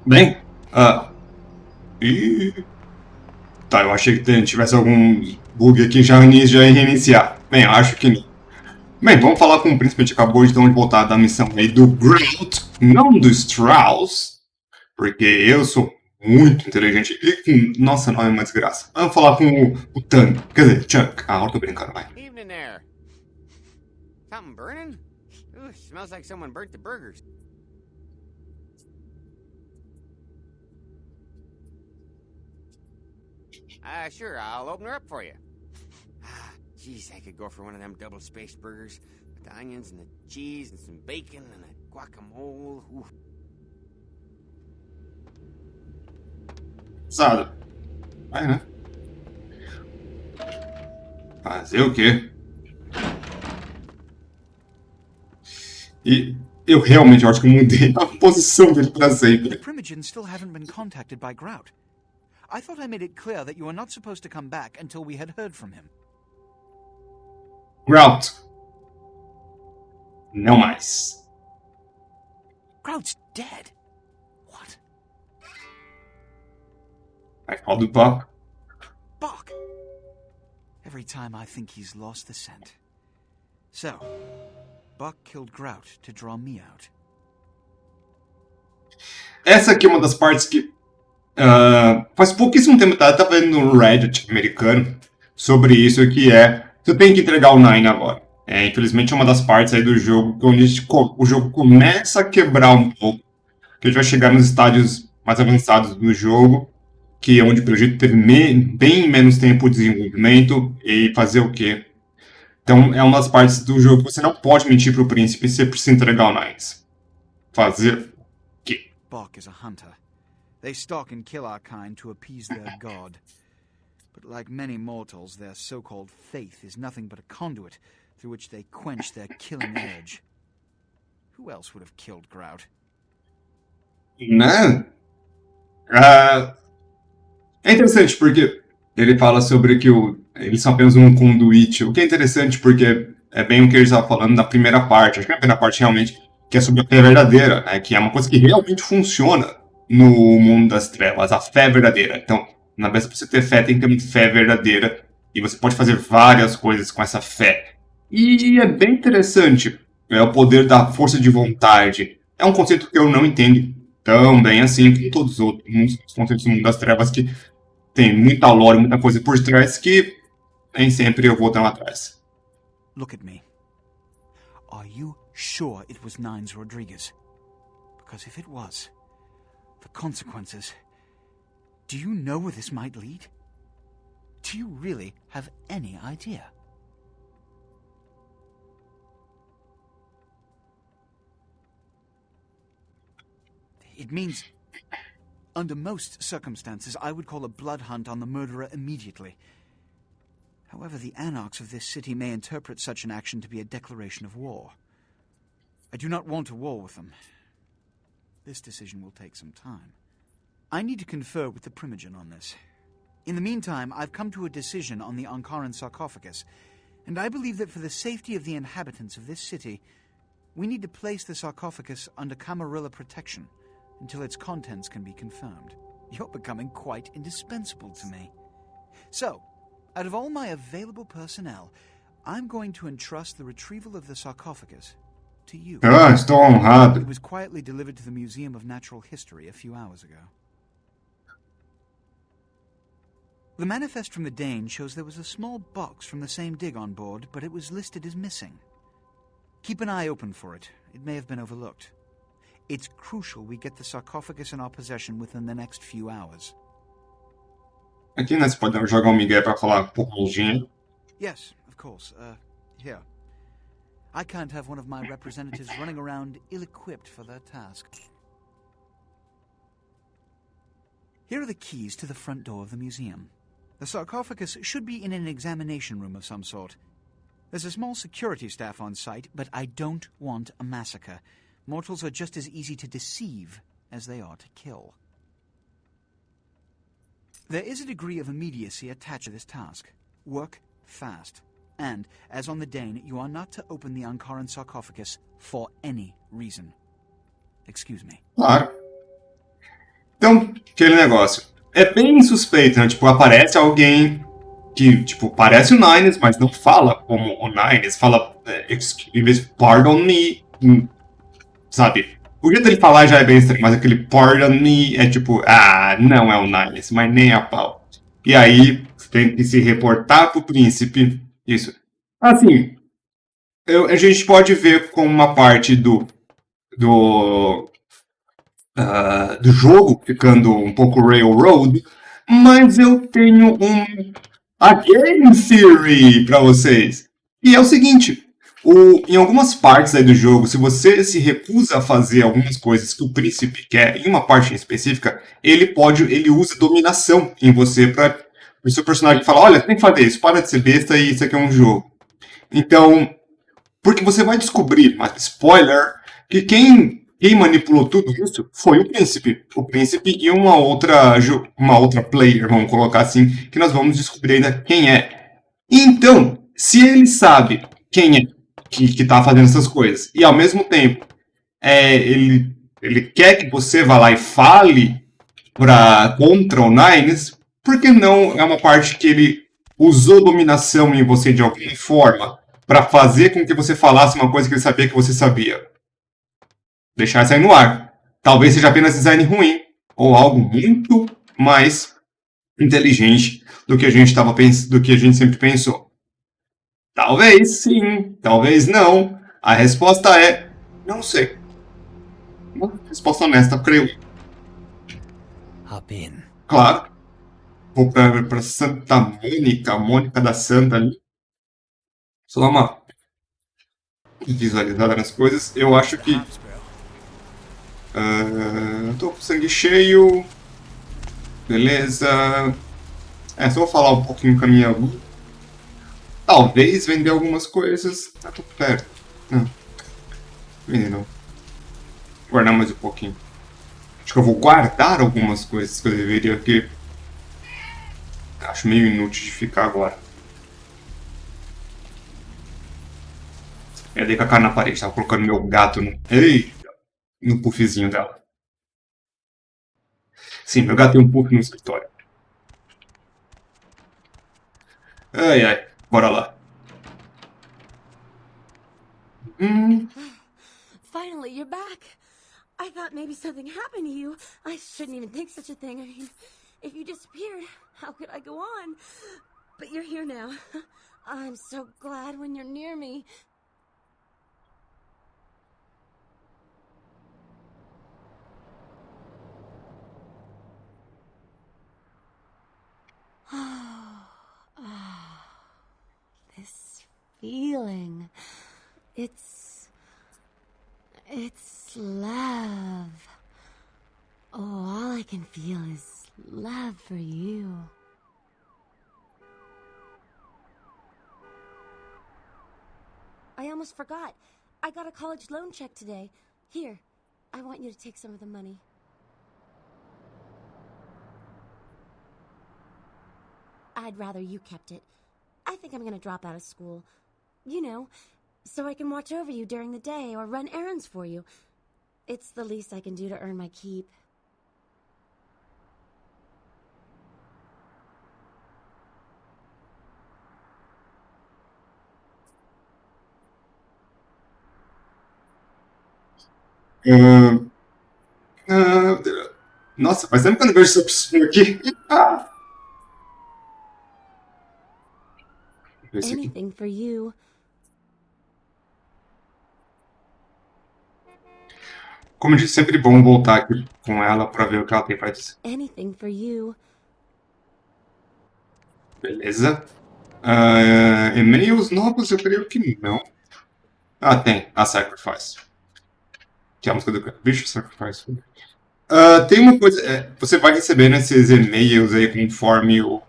Bem, e tá, eu achei que tivesse algum bug aqui já ia reiniciar. Bem, eu acho que não. Bem, vamos falar com o príncipe. A gente acabou então de voltar da missão aí do Grout, não do Strauss, porque eu sou muito inteligente e com. Nossa, não é uma desgraça. Vamos falar com o Tan, quer dizer, Chuck. Ah, eu tô brincando, vai. Evening there. Something burning? Ooh, smells like someone burnt the burgers. Sure, I'll open her up for you. Geez, I could go for one of them double-spaced burgers with the onions and the cheese and some bacon and a guacamole. Ooh. Sabe? Vai, né? Fazer o quê? E eu realmente acho que eu mudei a posição dele pra sempre. The Primogens still haven't been contacted by Grout. I thought I made it clear that you were not supposed to come back until we had heard from him. Grout. Não mais. Grout's dead. What? Vai falar do Buck. Buck! Every time I think he's lost the scent. So, Buck killed Grout to draw me out. Essa aqui é uma das partes que faz pouquíssimo tempo eu tava vendo no Reddit americano sobre isso, que é você tem que entregar o Nine agora. Infelizmente é uma das partes aí do jogo onde o jogo começa a quebrar um pouco, que a gente vai chegar nos estádios mais avançados do jogo, que é onde o projeto teve bem menos tempo de desenvolvimento e fazer o quê? Então é uma das partes do jogo que você não pode mentir pro príncipe, você precisa entregar o Nines. Fazer o quê? Buck is a hunter. They stalk and kill our kind to appease their god. But like many mortals, their so-called faith is nothing but a conduit through which they quench their killing urge. Who else would have killed Grout? Né? É interessante porque ele fala sobre que eles são apenas um conduíte, o que é interessante porque é bem o que ele estava falando na primeira parte, acho que na primeira parte realmente, que é sobre a fé verdadeira, né? Que é uma coisa que realmente funciona no mundo das trevas, a fé verdadeira. Então, na vez de você ter fé, tem que ter uma fé verdadeira, e você pode fazer várias coisas com essa fé. E é bem interessante, é o poder da força de vontade. É um conceito que eu não entendo tão bem assim como todos os outros conceitos do mundo das trevas, que tem muita lore, muita coisa por trás que nem sempre eu vou tão atrás. Look at me. Are you sure it was Nines Rodriguez? Because if it was, the consequences... Do you know where this might lead? Do you really have any idea? It means, under most circumstances, I would call a blood hunt on the murderer immediately. However, the anarchs of this city may interpret such an action to be a declaration of war. I do not want a war with them. This decision will take some time. I need to confer with the Primogen on this. In the meantime, I've come to a decision on the Ankaran sarcophagus, and I believe that for the safety of the inhabitants of this city, we need to place the sarcophagus under Camarilla protection until its contents can be confirmed. You're becoming quite indispensable to me. So, out of all my available personnel, I'm going to entrust the retrieval of the sarcophagus to you. Estou honrado. It was quietly delivered to the Museum of Natural History a few hours ago. The manifest from the Dane shows there was a small box from the same dig on board, but it was listed as missing. Keep an eye open for it. It may have been overlooked. It's crucial we get the sarcophagus in our possession within the next few hours. Aqui, né, você pode jogar um migué pra falar pouquinho. Yes, of course. Here. I can't have one of my representatives running around ill-equipped for their task. Here are the keys to the front door of the museum. The sarcophagus should be in an examination room of some sort. There's a small security staff on site, but I don't want a massacre. Mortals are just as easy to deceive as they are to kill. There is a degree of immediacy attached to this task. Work fast. And, as on the Dane, you are not to open the Ankaran sarcophagus for any reason. Excuse me. Claro. Então, aquele negócio. É bem suspeito, né? Tipo, aparece alguém que, tipo, parece o Nines, mas não fala como o Nines. Fala, em vez de pardon me, sabe? O jeito dele falar já é bem estranho, mas aquele pardon me é tipo, não é o Nines, mas nem a pau. E aí, tem que se reportar pro príncipe. Isso. Assim, a gente pode ver como uma parte do, do jogo ficando um pouco railroad, mas eu tenho a game theory para vocês. E é o seguinte, em algumas partes aí do jogo, se você se recusa a fazer algumas coisas que o príncipe quer, em uma parte em específica, ele usa dominação em você para o seu personagem falar, olha, tem que fazer isso, para de ser besta e isso aqui é um jogo. Então, porque você vai descobrir, mas spoiler, que quem manipulou tudo isso foi o príncipe. O príncipe e uma outra player, vamos colocar assim, que nós vamos descobrir ainda quem é. Então, se ele sabe quem é que tá fazendo essas coisas, e ao mesmo tempo ele quer que você vá lá e fale contra o Nines, por que não é uma parte que ele usou dominação em você de alguma forma para fazer com que você falasse uma coisa que ele sabia que você sabia? Deixar isso aí no ar. Talvez seja apenas design ruim, ou algo muito mais inteligente do que a gente do que a gente sempre pensou. Talvez sim, talvez não. A resposta é não sei. Uma resposta honesta, creio. Hop in. Claro. Vou pra Santa Mônica, Mônica da Santa ali. Só dar uma visualizada nas coisas. Eu acho que. Tô com sangue cheio. Beleza. Só vou falar um pouquinho com a minha Lu. Talvez vender algumas coisas. Tô perto. Não. Vender não. Guardar mais um pouquinho. Acho que eu vou guardar algumas coisas que eu deveria, porque acho meio inútil de ficar agora. Eu dei com a cara na parede, tava colocando meu gato no puffzinho dela. Sim, meu gato tem um puff no escritório. Ai, ai, bora lá. Finally, you're back. I thought maybe something happened to you. I shouldn't even think such a thing. I mean, if you disappeared, how could I go on? But you're here now. I'm so glad when you're near me. This feeling. It's love. Oh, all I can feel is love for you. I almost forgot. I got a college loan check today. Here, I want you to take some of the money. I'd rather you kept it. I think I'm gonna drop out of school. You know, so I can watch over you during the day or run errands for you. It's the least I can do to earn my keep. Nossa, faz tempo que eu não vejo essa pessoa aqui. Esse aqui. Anything for you. Como eu disse, sempre bom voltar aqui com ela pra ver o que ela tem pra dizer. Anything for you. Beleza. E-mails novos, eu creio que não. Tem. A Sacrifice. Que é a música do bicho Sacrifice. Tem uma coisa. Você vai recebendo esses e-mails aí conforme o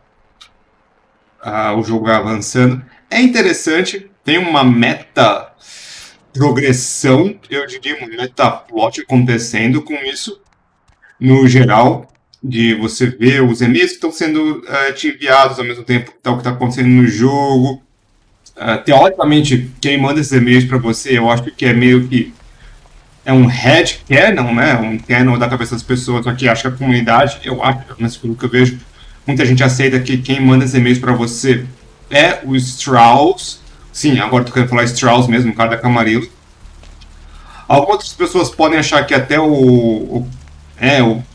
jogo vai avançando. É interessante. Tem uma meta progressão, eu diria, uma meta plot acontecendo com isso. No geral, de você ver os e-mails que estão sendo te enviados ao mesmo tempo que o que está acontecendo no jogo. Teoricamente, quem manda esses e-mails para você, eu acho que é meio que é um headcanon, né? Um canon da cabeça das pessoas aqui. Acho que a comunidade, eu acho, mas pelo que eu vejo, muita gente aceita que quem manda os e-mails para você é o Strauss. Sim, agora eu tô querendo falar Strauss mesmo, o cara da Camarilla. Algumas outras pessoas podem achar que até o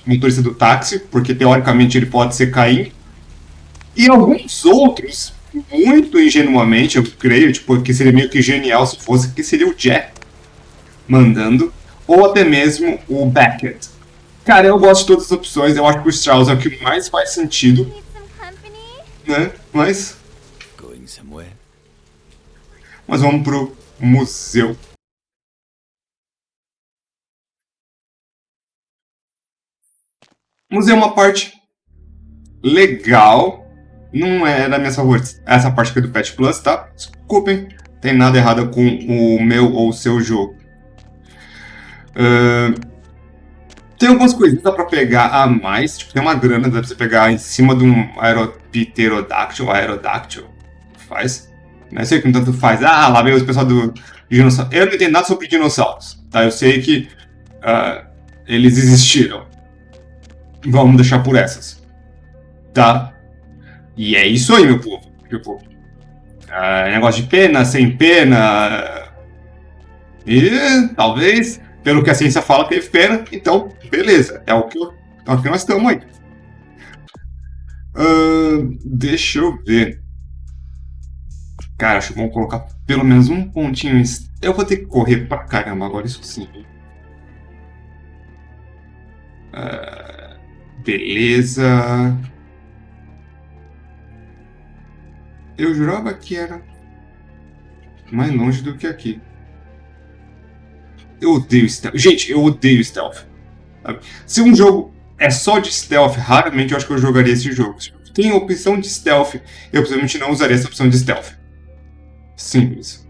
motorista do táxi, porque teoricamente ele pode ser Caim. E alguns outros, muito ingenuamente, eu creio, tipo, que seria meio que genial se fosse, que seria o Jack mandando, ou até mesmo o Beckett. Cara, eu gosto de todas as opções, eu acho que o Strauss é o que mais faz sentido, Need some company? né? Mas Going somewhere? vamos pro museu. Museu é uma parte legal, não é da minha favorita. Essa parte aqui do Patch Plus, tá? Desculpem, tem nada errado com o meu ou o seu jogo. Tem algumas coisinhas que dá pra pegar a mais, tipo, tem uma grana, dá pra você pegar em cima de um aerodáctil, faz. Não sei como tanto faz. Ah, lá veio o pessoal do dinossauro. Eu não entendo nada sobre dinossauros, tá? Eu sei que eles existiram. Vamos deixar por essas, tá? E é isso aí, meu povo. Tipo, negócio de pena, sem pena. E talvez, pelo que a ciência fala, teve pena. Então, beleza. É o que nós estamos aí. Deixa eu ver. Cara, acho que vamos colocar pelo menos um pontinho. Eu vou ter que correr pra caramba agora, isso sim. Beleza. Eu jurava que era mais longe do que aqui. Eu odeio stealth. Gente, eu odeio stealth. Sabe? Se um jogo é só de stealth, raramente eu acho que eu jogaria esse jogo. Se tem a opção de stealth, eu possivelmente não usaria essa opção de stealth. Simples.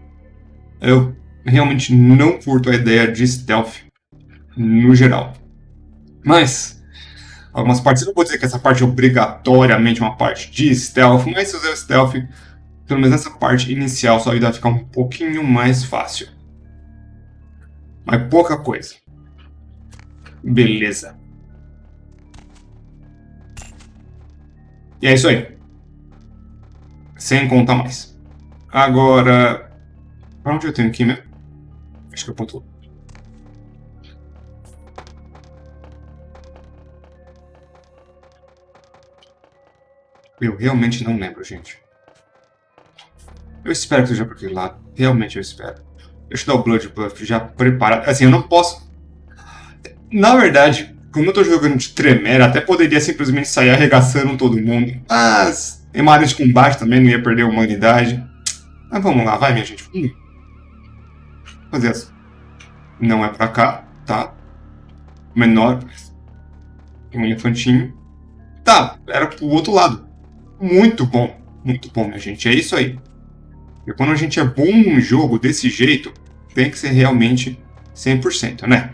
Eu realmente não curto a ideia de stealth no geral. Mas algumas partes, eu não vou dizer que essa parte é obrigatoriamente uma parte de stealth, mas se usar stealth, pelo menos essa parte inicial, sua vida vai ficar um pouquinho mais fácil. Mas pouca coisa. Beleza. E é isso aí. Sem contar mais. Agora, pra onde eu tenho que ir mesmo? Acho que eu pontuo. Eu realmente não lembro, gente. Eu espero que seja por aquele lado. Realmente eu espero. Deixa eu dar o Blood Buff já preparado. Assim, eu não posso... Na verdade, como eu tô jogando de tremere, até poderia simplesmente sair arregaçando todo mundo. Mas, em uma área de combate também, não ia perder a humanidade. Mas vamos lá, vai minha gente. Fazer essa. Não é pra cá, tá? Menor. Tem um elefantinho. Tá, era pro outro lado. Muito bom, minha gente. É isso aí. E quando a gente é bom num jogo desse jeito, tem que ser realmente 100%, né?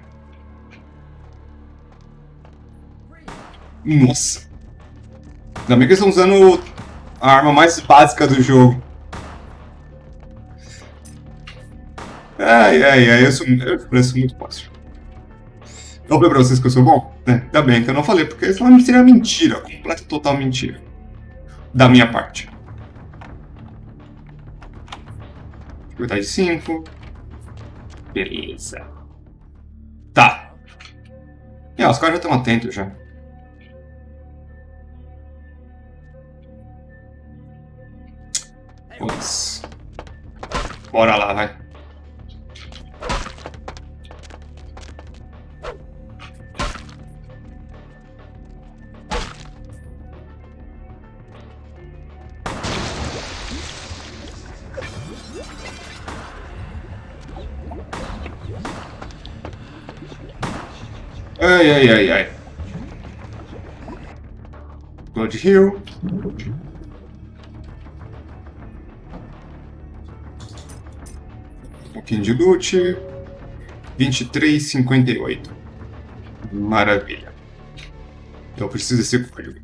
Nossa. Ainda bem que eles estão usando a arma mais básica do jogo. Ai, eu pareço muito fácil. Eu falei pra vocês que eu sou bom? Ainda bem que eu não falei, porque senão seria mentira. Completa total mentira. Da minha parte. Dificuldade 5. Beleza. Tá. Os caras já estão atentos já. Putz. Bora lá, vai. Ai. Blood Hill. Um pouquinho de loot. 23,58. Maravilha. Eu preciso desse código.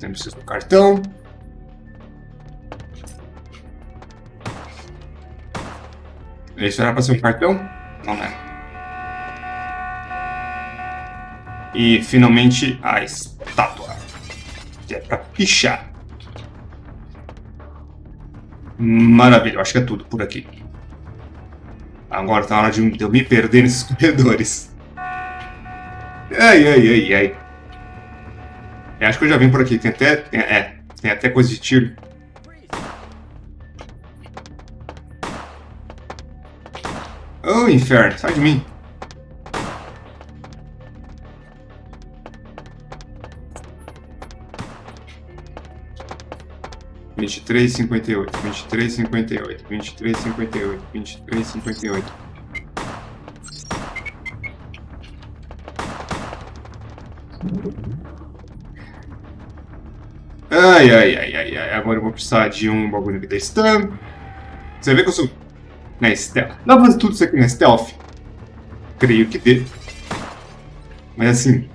Eu preciso do cartão. Isso era pra ser um cartão? Não é. E finalmente a estátua, que é pra pichar. Maravilha, eu acho que é tudo por aqui. Agora tá na hora de eu me perder nesses corredores. Ai, ai, ai, ai. Eu acho que eu já vim por aqui. Tem até coisa de tiro. Oh, inferno, sai de mim. Vinte e três, 58, 23, 58, 23, 58, 23, 58. Ai, ai, ai, ai, ai. Agora eu vou precisar de um bagulho aqui da Stam. Você vê que eu sou na stealth. Dá pra fazer tudo isso aqui na stealth? Creio que dê. Mas assim.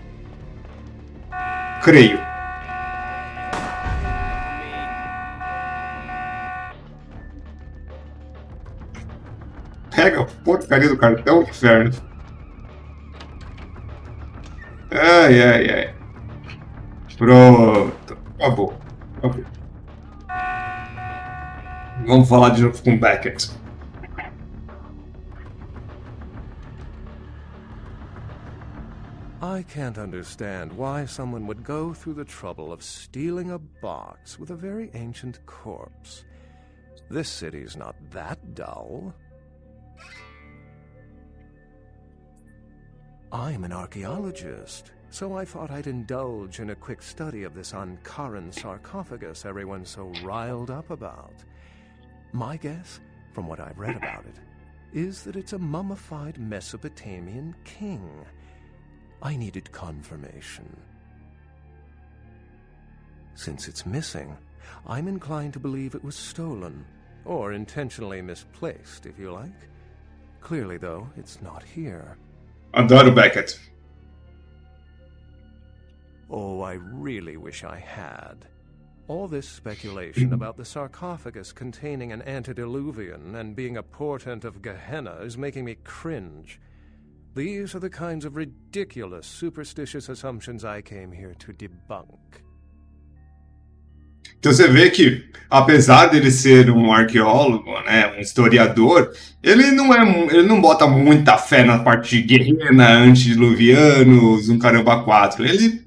Creio. Pega a porcaria do cartão, inferno. Ai, ai, ai. Pronto. Acabou. Acabou. Vamos falar de novo com o Beckett. I can't understand why someone would go through the trouble of stealing a box with a very ancient corpse. This city's not that dull. I'm an archaeologist, so I thought I'd indulge in a quick study of this Ankaran sarcophagus everyone's so riled up about. My guess, from what I've read about it, is that it's a mummified Mesopotamian king. I needed confirmation. Since it's missing, I'm inclined to believe it was stolen, or intentionally misplaced, if you like. Clearly, though, it's not here. Adoro Beckett. Oh, I really wish I had. All this speculation about the sarcophagus containing an antediluvian and being a portent of Gehenna is making me cringe. These are the kinds of ridiculous, superstitious assumptions I came here to debunk. Então você vê que, apesar dele ser um arqueólogo, né, um historiador, ele não bota muita fé na parte de Gehenna, antediluvianos, um caramba quatro. Ele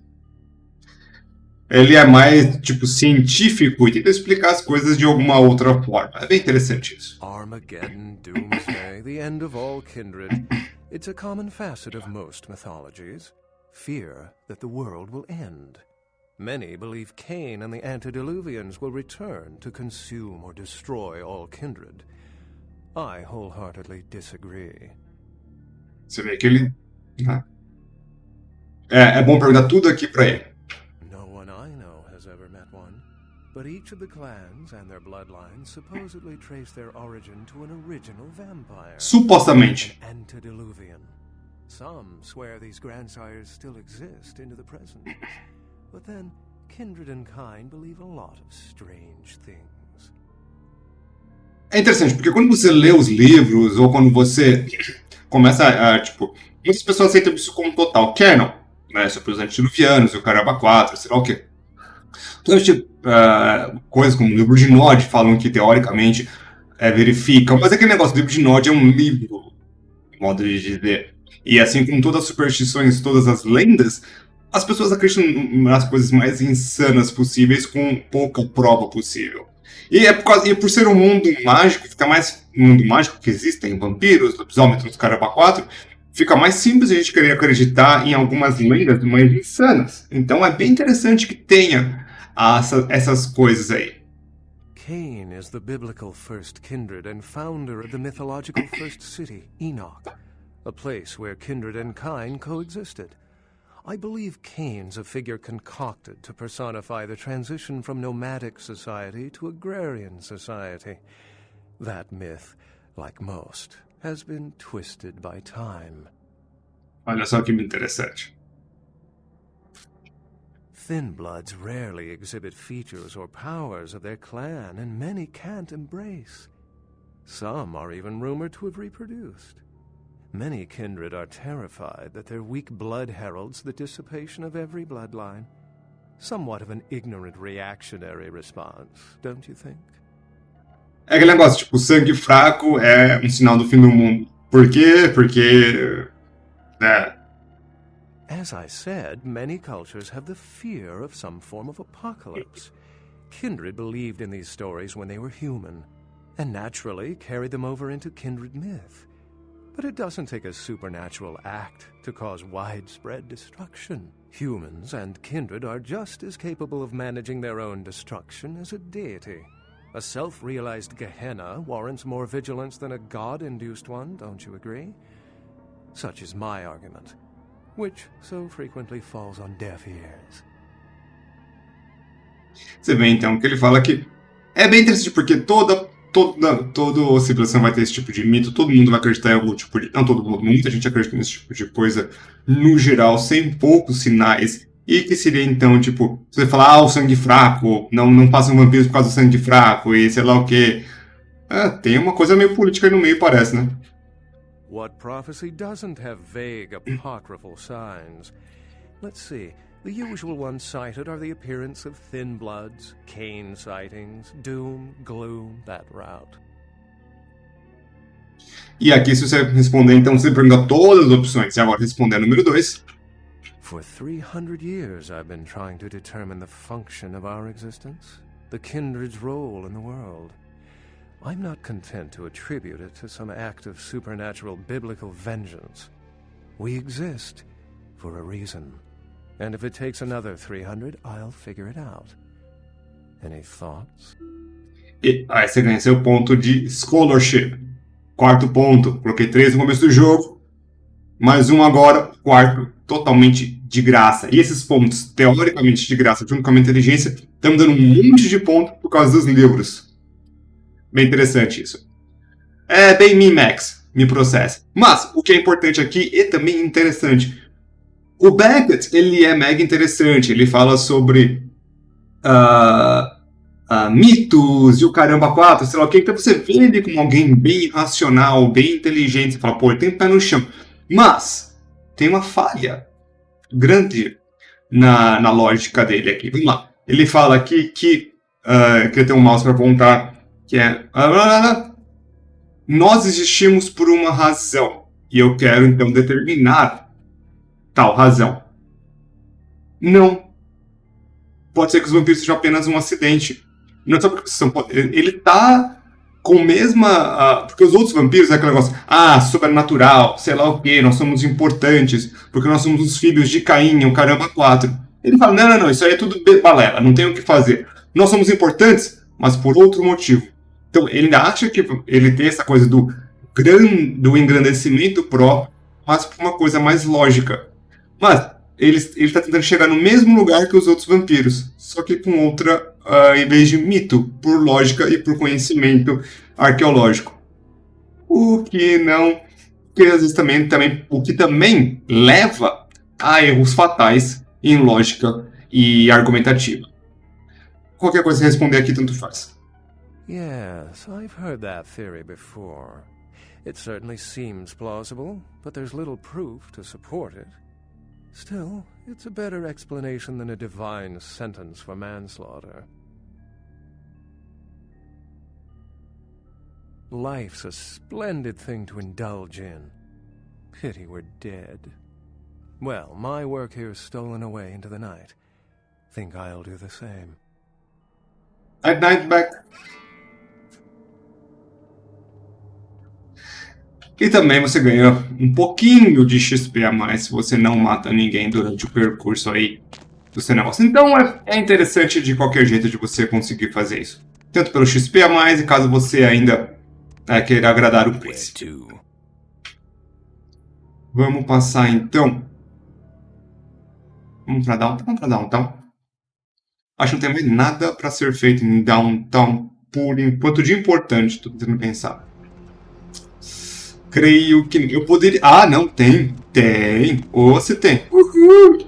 é mais, tipo, científico e tenta explicar as coisas de alguma outra forma. É bem interessante isso. Armageddon, doomsday, the end of all kindred. It's a common facet of most mythologies. Fear that the world will end. Many believe Cain and the antediluvians will return to consume or destroy all kindred. I wholeheartedly disagree. Você vê que ele... É bom perguntar tudo aqui pra ele. No one I know has ever met one, but each of the clans and their bloodlines supposedly trace their origin to an original vampire. Supostamente. An antediluvian. Some swear these grandsires still exist into the present. But then, kindred and kind believe a lot of strange things. É interessante, porque quando você lê os livros, ou quando você começa a, tipo... Muitas pessoas aceitam isso como total canon, né? Sobre os antediluvianos, o caramba 4, sei lá o quê. Então, tipo, coisas como o livro de Nod falam que, teoricamente, verificam. Mas aquele negócio, o livro de Nod é um livro, modo de dizer. E assim como todas as superstições, todas as lendas, as pessoas acreditam nas coisas mais insanas possíveis com pouca prova possível. E por ser um mundo mágico, fica mais um mundo mágico que existem vampiros, lobisomens, caramba 4, fica mais simples a gente querer acreditar em algumas lendas mais insanas. Então é bem interessante que tenha essas coisas aí. Cain is the biblical first kindred and founder of the mythological first city, Enoch, a place where kindred and kind coexisted. I believe Cain's a figure concocted to personify the transition from nomadic society to agrarian society. That myth, like most, has been twisted by time. Olha só que interessante. Thin bloods rarely exhibit features or powers of their clan, and many can't embrace. Some are even rumored to have reproduced. Many kindred are terrified that their weak blood heralds the dissipation of every bloodline. Somewhat of an ignorant reactionary response, don't you think? É aquele negócio, tipo, sangue fraco é um sinal do fim do mundo. Por quê? Porque... né? As I said, many cultures have the fear of some form of apocalypse. Kindred believed in these stories when they were human, and naturally carried them over into kindred myth. But it doesn't take a supernatural act to cause widespread destruction. Humans and kindred are just as capable of managing their own destruction as a deity. A self-realized Gehenna warrants more vigilance than a god-induced one, don't you agree? Such is my argument, which so frequently falls on deaf ears. Você vê então que ele fala que é bem interessante porque toda civilização vai ter esse tipo de mito, todo mundo vai acreditar em algum tipo de... Não todo mundo, muita gente acredita nesse tipo de coisa no geral, sem poucos sinais. E que seria então, tipo, você falar, o sangue fraco, não passam vampiros por causa do sangue fraco e sei lá o quê. Tem uma coisa meio política aí no meio, parece, né? What prophecy doesn't have vague apocryphal signs? Let's see. The usual ones cited are the appearance of thin bloods, Cain sightings, doom, gloom, that route. E aqui, se você responder, então, você pergunta todas as opções. E agora, responder a número 2. For 300 years I've been trying to determine the function of our existence, the kindred's role in the world. I'm not content to attribute it to some act of supernatural biblical vengeance. We exist for a reason. And if it takes another 300, I'll figure it out. Any thoughts? E aí você ganha seu ponto de scholarship. Quarto ponto. Coloquei 3 no começo do jogo. Mais um agora. Quarto, totalmente de graça. E esses pontos, teoricamente de graça, junto com a minha inteligência, estão dando um monte de ponto por causa dos livros. Bem interessante isso. Bem mim, Max. Me processa. Mas, o que é importante aqui, e também interessante... O Beckett, ele é mega interessante, ele fala sobre mitos e o caramba 4, sei lá o que, então você vê ele como alguém bem racional, bem inteligente, você fala, pô, ele tem pé no chão. Mas, tem uma falha grande na lógica dele aqui. Vamos lá. Ele fala aqui que eu tenho um mouse para apontar, que é... nós existimos por uma razão, e eu quero então determinar tal razão. Não. Pode ser que os vampiros sejam apenas um acidente. Não é só porque ele tá com a mesma... porque os outros vampiros é aquele negócio... sobrenatural, sei lá o quê, nós somos importantes, porque nós somos os filhos de Caim, o caramba 4. Ele fala, não, isso aí é tudo balela, não tem o que fazer. Nós somos importantes, mas por outro motivo. Então, ele ainda acha que ele tem essa coisa do engrandecimento próprio, mas por uma coisa mais lógica. Mas ele está tentando chegar no mesmo lugar que os outros vampiros, só que com outra, em vez de mito, por lógica e por conhecimento arqueológico. O que às vezes também o que também leva a erros fatais em lógica e argumentativa. Qualquer coisa que responder aqui tanto faz. Yes, I've heard that theory before. It certainly seems plausible, but there's little proof to support it. Still, it's a better explanation than a divine sentence for manslaughter. Life's a splendid thing to indulge in. Pity we're dead. Well, my work here's stolen away into the night. Think I'll do the same. Night back. E também você ganha um pouquinho de XP a mais se você não mata ninguém durante o percurso aí do seu negócio. Então é interessante de qualquer jeito de você conseguir fazer isso. Tanto pelo XP a mais e caso você ainda queira agradar o príncipe. Vamos passar então. Vamos para Downtown. Acho que não tem mais nada para ser feito em Downtown por enquanto de importante. Estou tentando pensar. Creio que eu poderia... não, tem. Ou você tem. Uhul.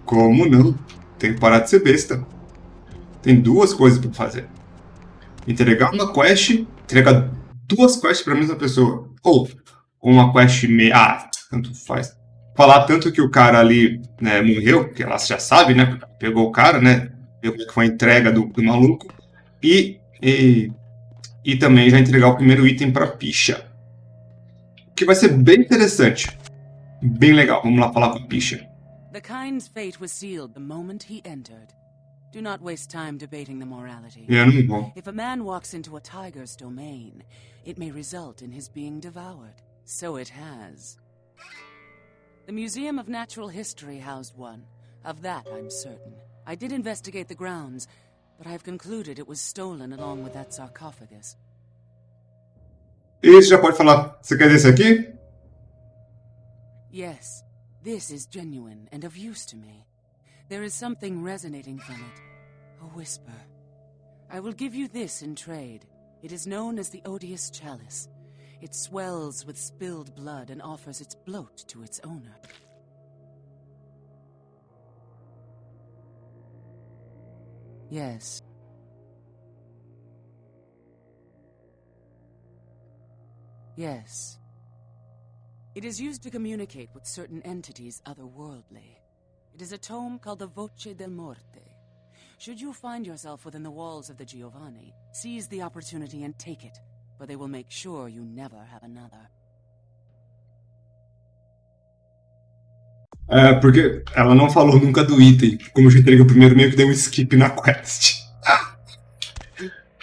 Como não? Tem que parar de ser besta. Tem 2 coisas para fazer. Entregar uma quest entrega 2 quests pra mesma pessoa. Ou uma quest meia. Ah, tanto faz. Falar tanto que o cara ali, né, morreu, que ela já sabe, né? Porque pegou o cara, né? Viu como é que foi a entrega do maluco. E também já entregar o primeiro item pra picha. Que vai ser bem interessante. Bem legal. Vamos lá falar com a picha. The kind's fate was sealed the moment he entered. Do not waste time debating the morality. Eu não vou. If a man walks into a tiger's domain, it may result in his being devoured. So it has. The Museum of Natural History housed one. Of that, I'm certain. I did investigate the grounds, but I've concluded it was stolen along with that sarcophagus. E você já pode falar, você quer desse aqui? Yes, this is genuine and of use to me. There is something resonating from it. A whisper. I will give you this in trade. It is known as the Odious Chalice. It swells with spilled blood and offers its bloat to its owner. Yes. Yes. It is used to communicate with certain entities otherworldly. It is a tome called the Voce del Morte. Should you find yourself within the walls of the Giovanni, seize the opportunity and take it, but they will make sure you never have another. É, porque ela não falou nunca do item. Como eu já entreguei o primeiro, meio que deu um skip na quest.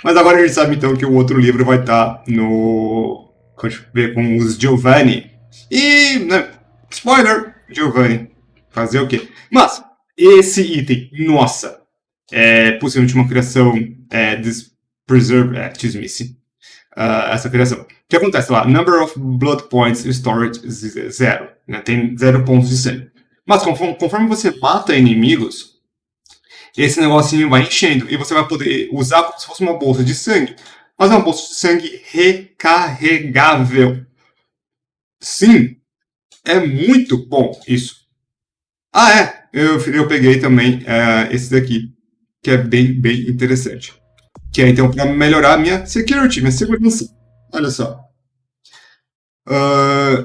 Mas agora a gente sabe então que o outro livro vai estar no... Deixa eu ver, com os Giovanni. E, né, spoiler, Giovanni. Fazer o quê? Mas, esse item, nossa, é possivelmente uma criação dismiss. Essa criação. O que acontece lá? Number of blood points stored 0. Né? Tem 0 pontos de sangue. Mas conforme você mata inimigos, esse negocinho vai enchendo. E você vai poder usar como se fosse uma bolsa de sangue. Mas é uma bolsa de sangue recarregável. Sim, é muito bom isso. Ah, é. Eu peguei também esse daqui, que é bem, bem interessante. Que é, então, para melhorar a minha security, minha segurança. Olha só.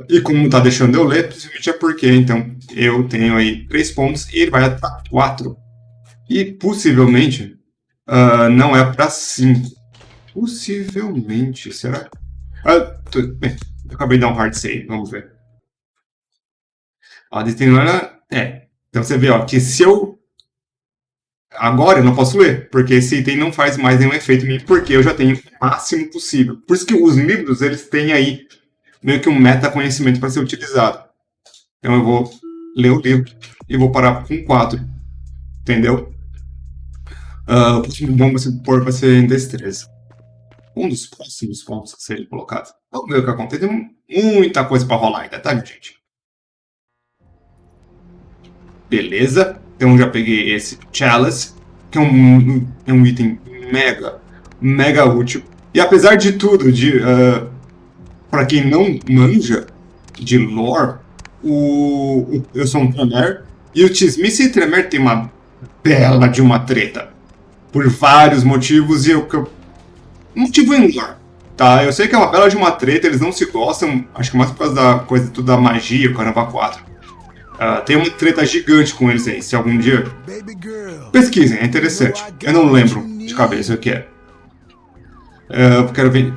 E como tá deixando eu ler, possivelmente é porque, então, eu tenho aí 3 pontos e ele vai até 4. E, possivelmente, não é para 5. Possivelmente, será? Bem, eu acabei de dar um hard save, vamos ver. Então você vê, ó, que se eu... Agora eu não posso ler, porque esse item não faz mais nenhum efeito em mim, porque eu já tenho o máximo possível. Por isso que os livros, eles têm aí meio que um metaconhecimento para ser utilizado. Então eu vou ler o livro e vou parar com 4. Entendeu? O próximo bom vai ser em destreza. Um dos próximos pontos a serem colocados. Vamos ver o que acontece. Tem muita coisa para rolar ainda, tá, gente? Beleza. Então já peguei esse Chalice, que é um item mega útil. E apesar de tudo, para quem não manja de lore, eu sou um tremere, e o Dismiss e tremere tem uma bela de uma treta. Por vários motivos, motivo em lore, tá? Eu sei que é uma bela de uma treta, eles não se gostam, acho que mais por causa da coisa tudo da magia, Caramba 4. Tem uma treta gigante com eles aí, se algum dia... Pesquisem, é interessante. Eu não lembro de cabeça o que é. Eu quero vender...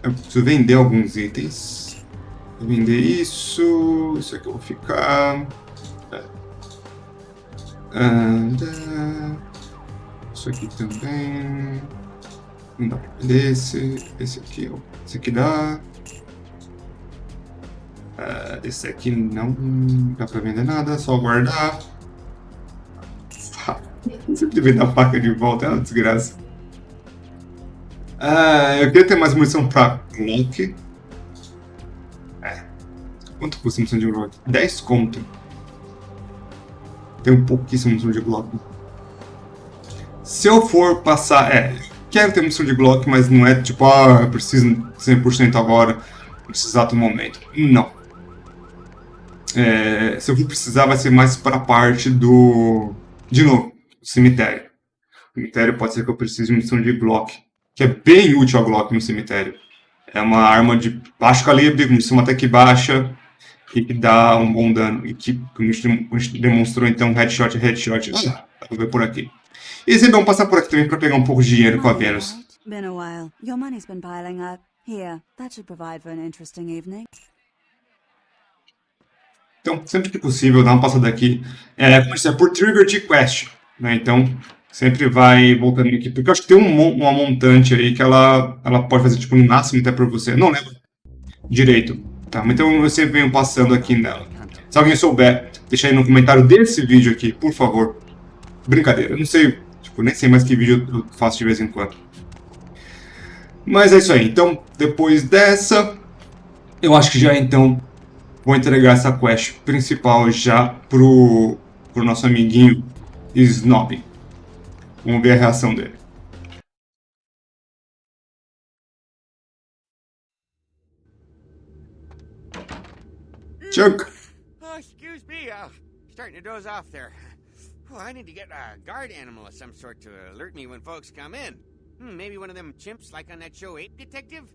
Eu preciso vender alguns itens. Vou vender isso... Isso aqui eu vou ficar... Isso aqui também... Não dá pra vender esse aqui, ó. Esse aqui dá... Esse aqui não dá pra vender nada, só guardar. Sempre devia dar a faca de volta, é uma desgraça. Eu queria ter mais munição pra Glock. Quanto custa a munição de Glock? 10 conto. Tenho pouquíssima munição de Glock. Se eu for passar... quero ter munição de Glock, mas não é tipo, eu preciso 100% agora, nesse exato momento. Não. Se eu for precisar, vai ser mais para a parte do... De novo, cemitério. O cemitério pode ser que eu precise de munição de Glock. que é bem útil a Glock no cemitério. É uma arma de baixo calibre, com cima até que baixa, e que dá um bom dano. E que, como a gente demonstrou, então, headshot é headshot. Dá pra ver por aqui. E sempre vamos passar por aqui também para pegar um pouco de dinheiro com a Vênus. Been a while. Your money's been piling up. Here, that should provide for an interesting evening. Então, sempre que possível, dá uma passada aqui. Como eu disse, é por trigger de quest. Né? Então, sempre vai voltando aqui. Porque eu acho que tem uma montante aí que ela pode fazer tipo no máximo até por você. Não lembro direito. Tá? Então eu sempre venho passando aqui nela. Se alguém souber, deixa aí no comentário desse vídeo aqui, por favor. Brincadeira, eu não sei, tipo, nem sei mais que vídeo eu faço de vez em quando. Mas é isso aí. Então, depois dessa, eu acho que já então vou entregar essa quest principal já pro nosso amiguinho Snob. Vamos ver a reação dele. Chuck! Oh, excuse me. Starting to doze off there. Oh, I need to get a guard animal of some sort to alert me when folks come in. Maybe one of them chimps like on that show Ape Detective?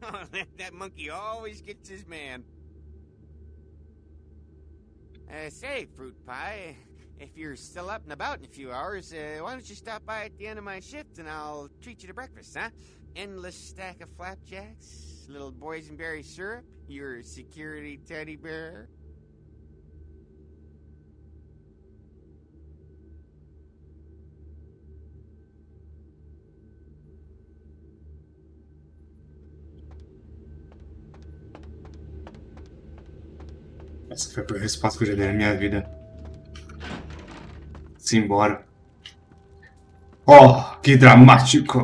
Oh, that monkey always gets his man. Say, Fruit Pie, if you're still up and about in a few hours, why don't you stop by at the end of my shift and I'll treat you to breakfast, huh? Endless stack of flapjacks, little boysenberry syrup, your security teddy bear. Essa foi a pior resposta que eu já dei na minha vida. Simbora. Oh, que dramático!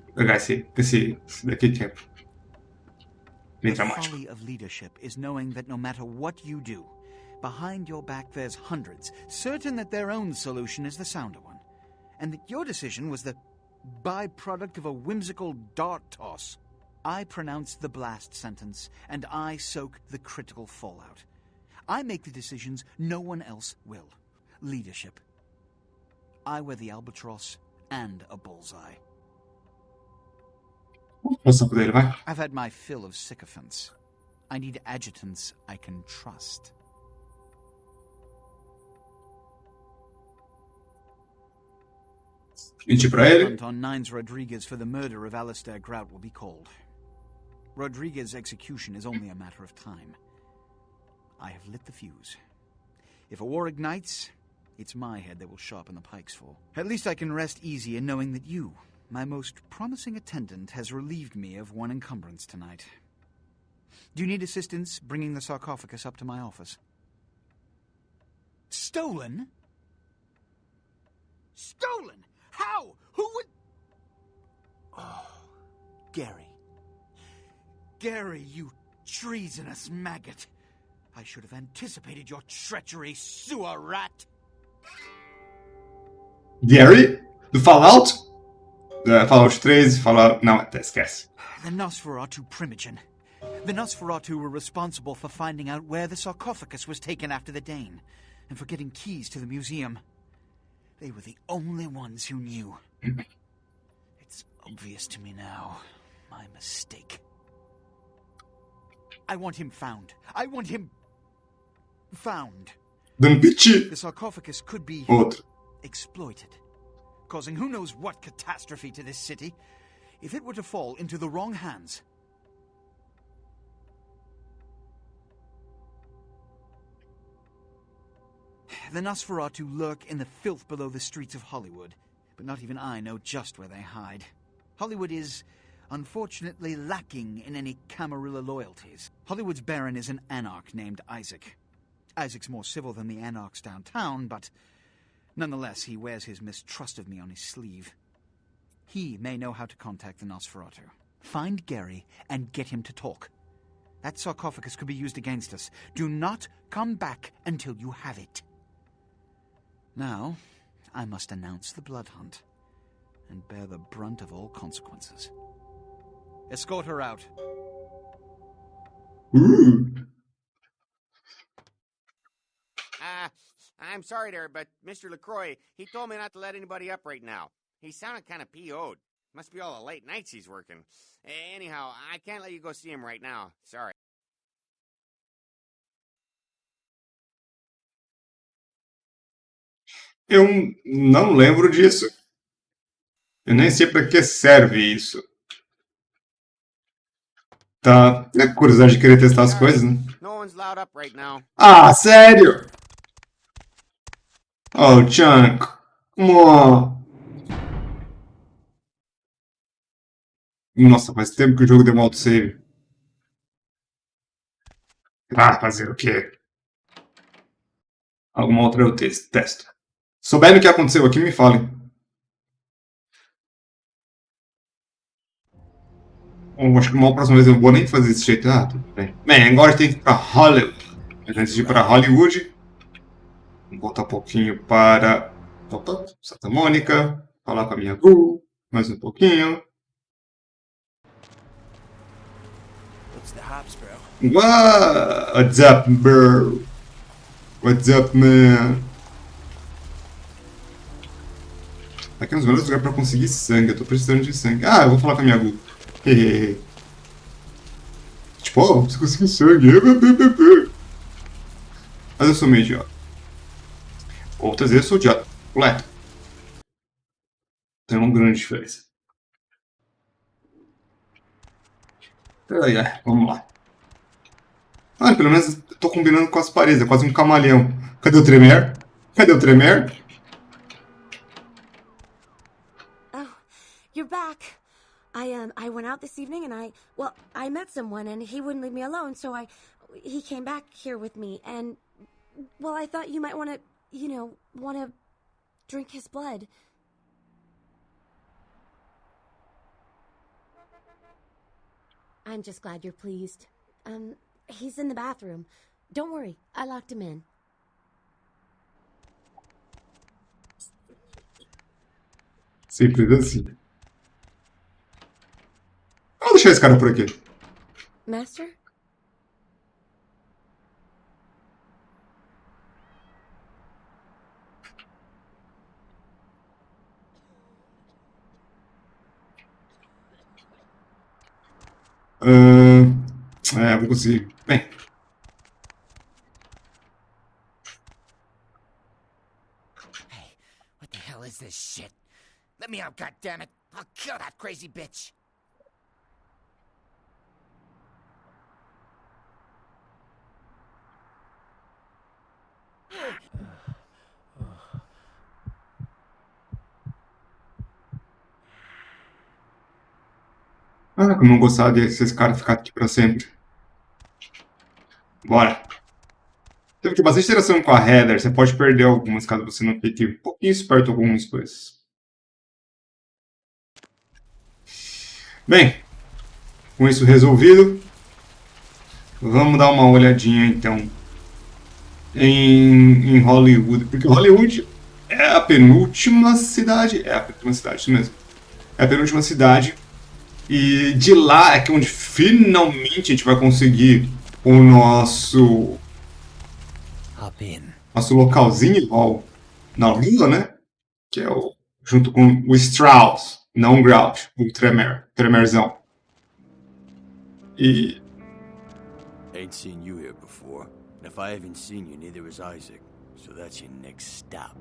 Vou pegar esse daqui que é bem The dramático. folly of leadership is knowing that no matter what you do, behind your back there's hundreds, certain that their own solution is the sounder one, and that your decision was the byproduct of a whimsical dart toss. I pronounce the blast sentence, and I soak the critical fallout. I make the decisions no one else will. Leadership. I wear the albatross and a bullseye. Vamos pro saco dele, vai. I've had my fill of sycophants. I need adjutants I can trust. Mentir pra ele. Hunt on Nines Rodriguez for the murder of Alistair Grout will be called. Rodriguez's execution is only a matter of time. I have lit the fuse. If a war ignites, it's my head they will sharpen the pikes for. At least I can rest easy in knowing that you, my most promising attendant, has relieved me of one encumbrance tonight. Do you need assistance bringing the sarcophagus up to my office? Stolen? Stolen? How? Who would... Oh, Gary. Gary, you treasonous maggot. I should have anticipated your treachery, sewer rat. Gary? Do Fallout? Fallout 3, Fallout... Não, esquece. The Nosferatu Primogen. The Nosferatu were responsible for finding out where the sarcophagus was taken after the Dane, and for getting keys to the museum. They were the only ones who knew. It's obvious to me now. My mistake. I want him found. I want him... found. Dando piti. The sarcophagus could be... Outro. exploited, causing who knows what catastrophe to this city if it were to fall into the wrong hands. The Nosferatu lurk in the filth below the streets of Hollywood, but not even I know just where they hide. Hollywood is, unfortunately, lacking in any Camarilla loyalties. Hollywood's baron is an anarch named Isaac. Isaac's more civil than the anarchs downtown, but nonetheless, he wears his mistrust of me on his sleeve. He may know how to contact the Nosferatu. Find Gary and get him to talk. That sarcophagus could be used against us. Do not come back until you have it. Now, I must announce the blood hunt and bear the brunt of all consequences. Escort her out. I'm sorry there, but Mr. LaCroix, he told me not to let anybody up right now. He sounded kind of PO'd. Must be all the late nights he's working. Anyhow, I can't let you go see him right now. Sorry. Eu não lembro disso. Eu nem sei pra que serve isso. Tá. É curiosidade de querer testar as coisas, né? No one's loud up right now. Ah, sério? Oh, Chunk. Come on. Nossa, faz tempo que o jogo deu um autosave. Ah, fazer o quê? Alguma outra eu testo. Souberem o que aconteceu aqui, me falem. Acho que uma próxima vez eu não vou nem fazer desse jeito. Ah, tudo bem. Bem, agora tem que ir pra Hollywood. Mas antes de ir pra Hollywood, vou voltar um pouquinho para Santa Mônica. Falar com a minha Gu. Mais um pouquinho. What's up, bro? What's up, man? Aqui é um dos melhores lugares pra conseguir sangue. Eu tô precisando de sangue. Ah, eu vou falar com a minha Gu. Tipo, ó, preciso conseguir sangue. Mas eu sou meio idiota. Outras vezes eu sou idiota. Completo. Tem uma grande diferença. Vamos lá. Ah, pelo menos eu tô combinando com as paredes. É quase um camaleão. Cadê o tremere? Cadê o tremere? Oh, you're back. I went out this evening and I met someone and he wouldn't leave me alone, so he came back here with me and, well, I thought you might want to drink his blood. I'm just glad you're pleased. He's in the bathroom. Don't worry, I locked him in. Simples assim. Vamos deixar esse cara por aqui. Master? Vou conseguir. Bem. Hey, what the hell is this shit? Let me out, goddammit! I'll kill that crazy bitch! Ah, como não gostar desses caras ficar aqui pra sempre. Bora. Teve que bastante interação com a Heather. Você pode perder algumas caso você não fique um pouquinho esperto com algumas coisas. Bem, com isso resolvido, vamos dar uma olhadinha então em Hollywood. Porque Hollywood é a penúltima cidade. É a penúltima cidade, isso mesmo. É a penúltima cidade. E de lá é que onde finalmente a gente vai conseguir o nosso localzinho, ó, na lua, né? Que é o junto com o Strauss, não o Grouch, o tremerzão. E Ain't seen you here before. And if I haven't seen you, neither has Isaac. So that's your next stop.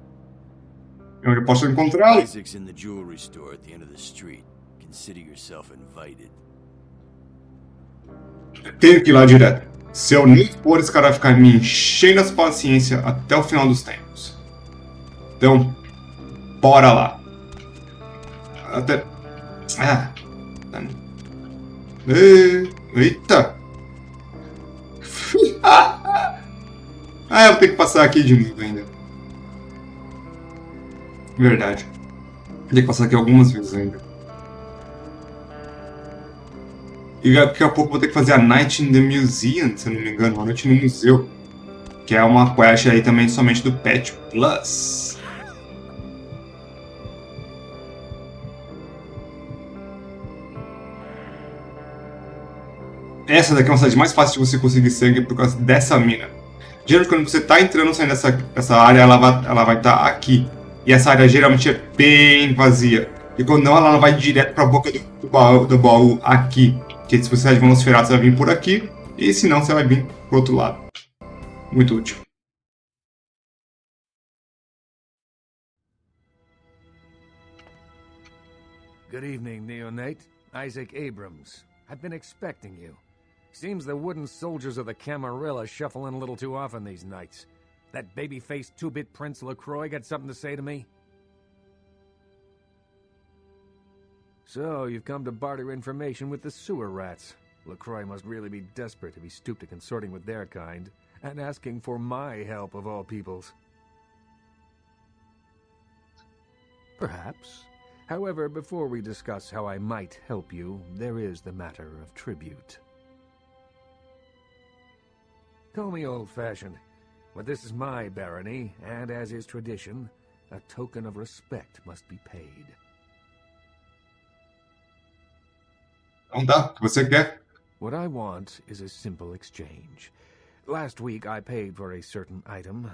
eu posso encontrá-lo. Isaac's in the jewelry store at the end of the street. Consider yourself invited. Tenho que ir lá direto. Se eu nem for, esse cara vai ficar me enchendo as paciência até o final dos tempos. Então, bora lá. Até... Ah. Eita. Ah, eu vou ter que passar aqui de novo ainda. Verdade. Vou ter que passar aqui algumas vezes ainda. E daqui a pouco vou ter que fazer a Night in the Museum, se eu não me engano, uma noite no museu. Que é uma quest aí também somente do Patch Plus. Essa daqui é uma cidade mais fácil de você conseguir sangue por causa dessa mina. Geralmente quando você está entrando ou saindo dessa área, ela vai estar aqui. E essa área geralmente é bem vazia. E quando não, ela vai direto pra boca do baú aqui. Que se você sai de Nosferatu, você vai vir por aqui. E se não, você vai vir pro outro lado. Muito útil. Good evening, Neonate. Isaac Abrams. I've been expecting you. Seems the wooden soldiers of the Camarilla shuffle in a little too often these nights. That baby-faced two-bit Prince LaCroix got something to say to me? So, you've come to barter information with the sewer rats. LaCroix must really be desperate if he stooped to consorting with their kind, and asking for my help of all peoples. Perhaps. However, before we discuss how I might help you, there is the matter of tribute. Call me old-fashioned, but this is my barony, and as is tradition, a token of respect must be paid. Então tá, o que você quer? What I want is a simple exchange. Last week I paid for a certain item,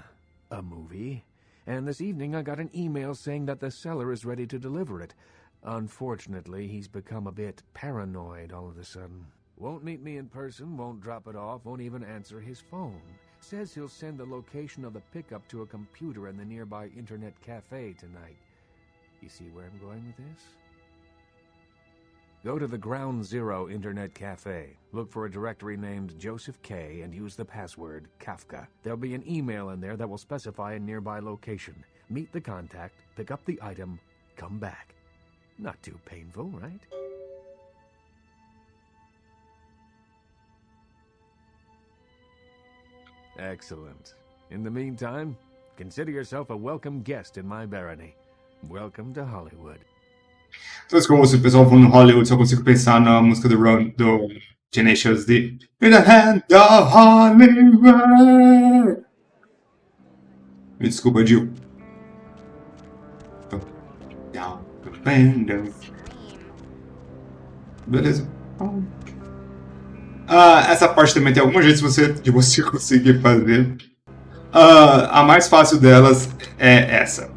a movie, and this evening I got an email saying that the seller is ready to deliver it. Unfortunately, he's become a bit paranoid all of a sudden. Won't meet me in person, won't drop it off, won't even answer his phone. Says he'll send the location of the pickup to a computer in the nearby internet cafe tonight. You see where I'm going with this? Go to the Ground Zero Internet Cafe. Look for a directory named Joseph K. and use the password Kafka. There'll be an email in there that will specify a nearby location. Meet the contact, pick up the item, come back. Not too painful, right? Excellent. In the meantime, consider yourself a welcome guest in my barony. Welcome to Hollywood. Então, como se o pessoal falando Hollywood, só consigo pensar na música do Run, do Tenacious D. In the hand of Hollywood. Me desculpa, Jill. Beleza. Essa parte também tem algum jeito de você conseguir fazer. A mais fácil delas é essa.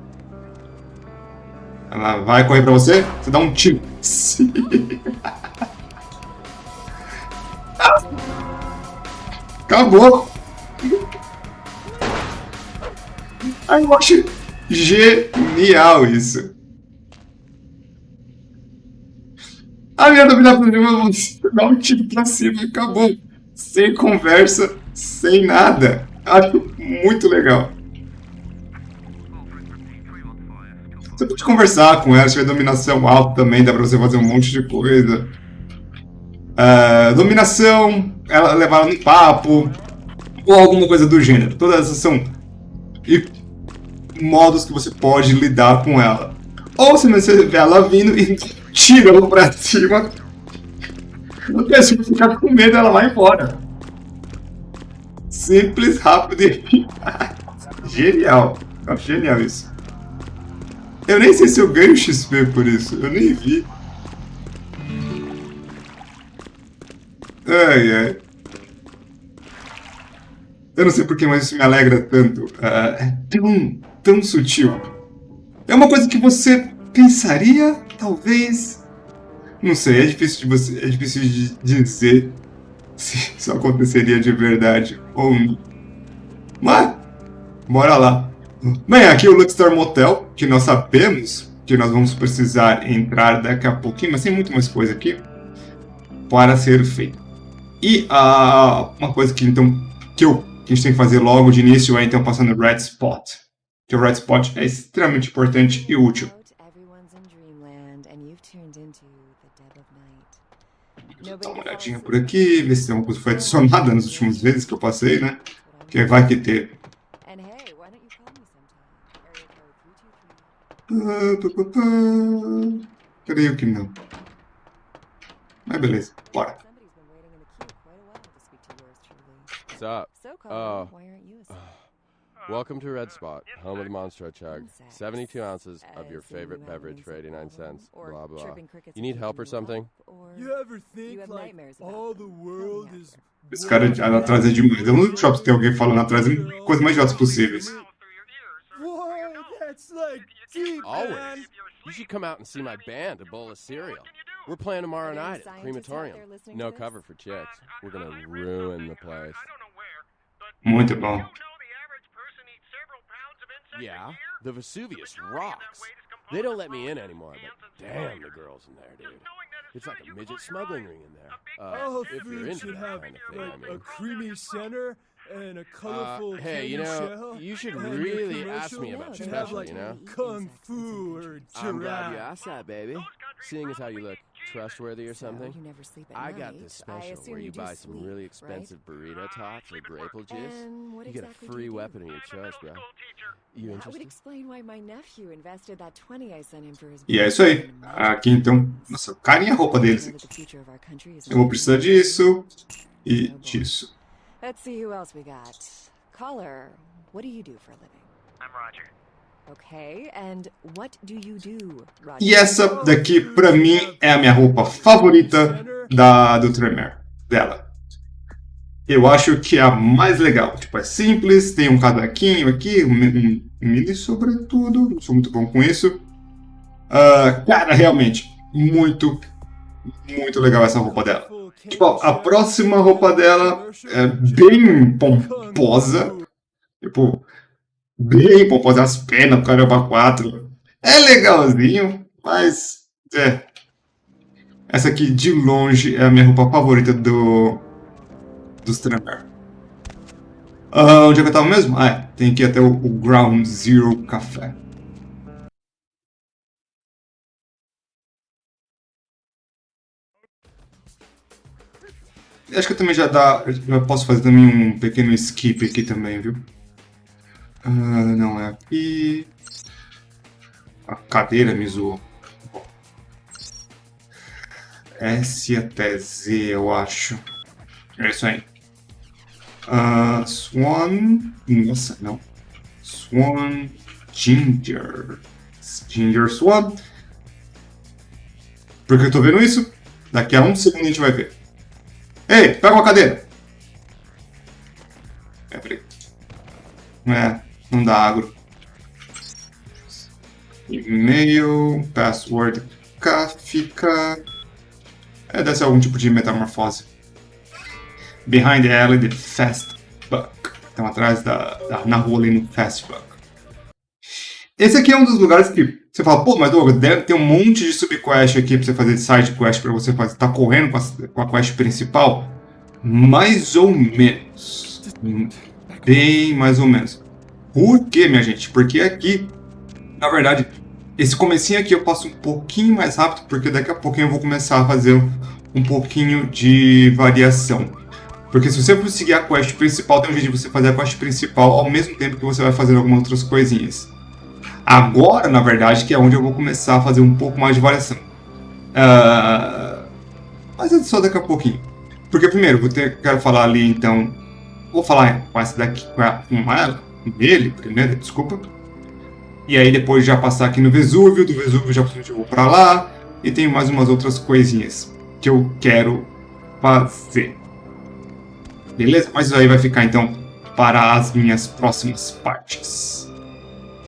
Ela vai correr pra você, você dá um tiro. Sim. Acabou. Eu acho genial isso. A minha dúvida é você dá um tiro pra cima e acabou. Sem conversa, sem nada. Acho muito legal. Você pode conversar com ela, se tiver dominação alta também, dá pra você fazer um monte de coisa. Dominação, ela levar ela no papo, ou alguma coisa do gênero. Todas essas são modos que você pode lidar com ela. Ou se você vê ela vindo e tira ela pra cima, porque se você ficar com medo, ela vai embora. Simples, rápido e genial. Acho genial isso. Eu nem sei se eu ganho XP por isso, eu nem vi. Ai, ai. Eu não sei porquê, mas isso me alegra tanto. É tão sutil. É uma coisa que você pensaria, talvez... Não sei, é difícil de dizer se isso aconteceria de verdade ou não. Mas, bora lá. Bem, aqui é o Luxor Motel, que nós sabemos que nós vamos precisar entrar daqui a pouquinho, mas tem muito mais coisa aqui para ser feito. E uma coisa que, então, que a gente tem que fazer logo de início é então passando o Red Spot. Que o Red Spot é extremamente importante e útil. Dá uma olhadinha por aqui, ver se tem alguma coisa que foi adicionada nas últimas vezes que eu passei, né? Que vai que teve. Creio que não. Mas beleza, bora. What's up? Welcome to Red Spot, home of the Monster Chug. 72 ounces of your favorite beverage for 89 cents. Blah, blah. You need help or something? You ever think like all the world is... Esse cara atrás é demais. É um dos shops que tem alguém falando atrás, é a coisa mais idiotas possíveis. What the it's like deep, Always. man. You should come out and see my band, A Bowl of Cereal. We're playing tomorrow night at the crematorium. No cover for chicks. We're gonna ruin the place. Muito bom. Yeah, the Vesuvius rocks. They don't let me in anymore, but damn, the girls in there, dude. It's like a midget smuggling ring in there. All If you're food into should that have kind of thing, like I mean. a creamy center and a colorful Hey, you candy know, shell. you should and the really ask commercial me about should special, have, like, you know? Kung Fu or I'm glad you giraffe. asked that, baby. Seeing as how you look trustworthy or something, You never sleep at I night. got this special assume where you do buy some sleep, really right? expensive burrito tots or grape juice. And what You get exactly a do free you do? weapon of your choice, bro. You That would interested? explain why my nephew invested that 20 I sent him for his E é isso aí. Aqui então, nossa, carinha a roupa deles aqui. Eu vou precisar disso e disso. Let's see who else we got. Caller, what do you do for a living? I'm Roger. Okay, and what do you do, Roger? E essa daqui, pra mim, é a minha roupa favorita do tremere, dela. Eu acho que é a mais legal. Tipo, é simples, tem um casaquinho aqui, um mini sobretudo. Não sou muito bom com isso. Cara, realmente, muito legal essa roupa dela. Tipo, a próxima roupa dela é bem pomposa. Tipo, bem pomposa, as penas, caramba, 4. É legalzinho, mas essa aqui de longe é a minha roupa favorita dos tremere. Onde é que eu tava mesmo? Tem que ir até o Ground Zero Café. Acho que também já posso fazer também um pequeno skip aqui também, viu? Não, é aqui. A cadeira me zoou. Esse até Z, eu acho. É isso aí. Swan. Nossa, não. Swan. Ginger. Ginger Swan. Por que eu tô vendo isso? Daqui a um segundo a gente vai ver. Ei, pega uma cadeira. Peraí. Não dá agro. E-mail, password Kafka. Deve ser algum tipo de metamorfose. Behind the alley, the fast buck. Então atrás na rua ali no fast buck. Esse aqui é um dos lugares que você fala, pô, mas Douglas, deve ter um monte de subquest aqui pra você fazer side quest pra você fazer. Tá correndo com a quest principal? Mais ou menos. Bem mais ou menos. Por quê, minha gente? Porque aqui, na verdade, esse comecinho aqui eu passo um pouquinho mais rápido, porque daqui a pouquinho eu vou começar a fazer um pouquinho de variação. Porque se você for seguir a quest principal, tem um jeito de você fazer a quest principal ao mesmo tempo que você vai fazer algumas outras coisinhas. Agora, na verdade, que é onde eu vou começar a fazer um pouco mais de variação. Mas é só daqui a pouquinho. Porque primeiro, quero falar ali, então... Vou falar com essa daqui, com ele primeiro, desculpa. E aí depois já passar aqui no Vesúvio, do Vesúvio já vou pra lá. E tem mais umas outras coisinhas que eu quero fazer. Beleza? Mas isso aí vai ficar, então, para as minhas próximas partes.